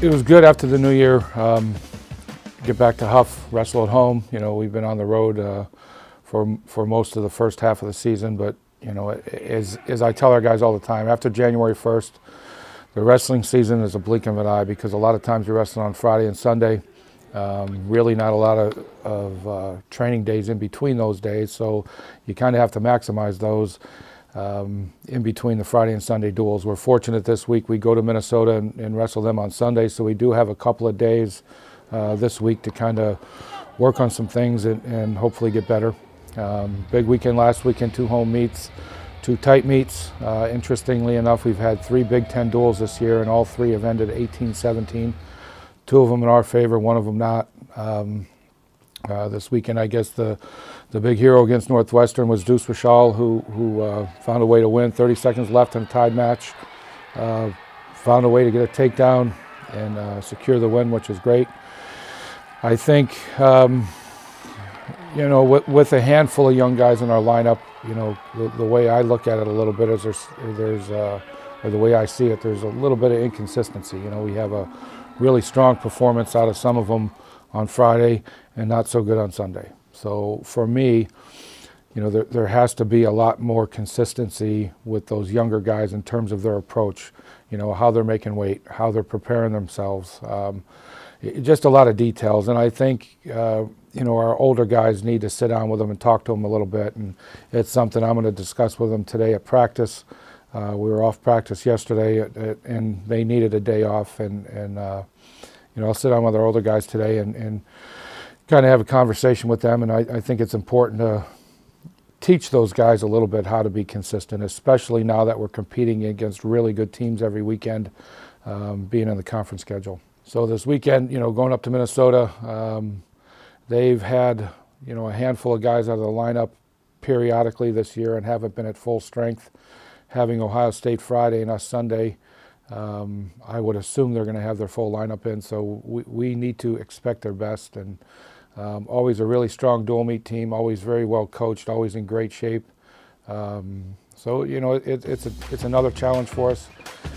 It was good after the new year. Get back to Huff, wrestle at home. You know, we've been on the road for most of the first half of the season, but you know, as I tell our guys all the time, after January 1st, the wrestling season is a blink of an eye because a lot of times you're wrestling on Friday and Sunday. Really not a lot of training days in between those days, so you kind of have to maximize those in between the Friday and Sunday duels. We're fortunate this week we go to Minnesota and wrestle them on Sunday, so we do have a couple of days this week to kind of work on some things and hopefully get better. Big weekend last weekend, 2 home meets, 2 tight meets. Interestingly enough, we've had 3 Big Ten duels this year, and all 3 have ended 18-17. 2 of them in our favor, 1 of them not. This weekend, I guess the big hero against Northwestern was Deuce Rashal, who found a way to win. 30 seconds left in a tied match. Found a way to get a takedown and secure the win, which is great. I think, you know, with a handful of young guys in our lineup, you know, the way I look at it a little bit is or the way I see it, there's a little bit of inconsistency. You know, we have a really strong performance out of some of them on Friday and not so good on Sunday. So for me, you know, there has to be a lot more consistency with those younger guys in terms of their approach, you know, how they're making weight, how they're preparing themselves, just a lot of details. And I think, you know, our older guys need to sit down with them and talk to them a little bit. And it's something I'm going to discuss with them today at practice. We were off practice yesterday and they needed a day off. And you know, I'll sit down with our older guys today and kind of have a conversation with them. And I think it's important to teach those guys a little bit how to be consistent, especially now that we're competing against really good teams every weekend, being in the conference schedule. So this weekend, you know, going up to Minnesota, they've had, you know, a handful of guys out of the lineup periodically this year and haven't been at full strength. Having Ohio State Friday and us Sunday, I would assume they're going to have their full lineup in, so we need to expect their best. And always a really strong dual meet team, always very well coached, always in great shape. So you know, it's another challenge for us,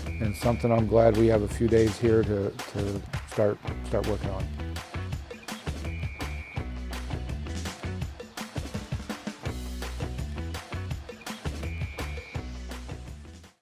and something I'm glad we have a few days here to start working on.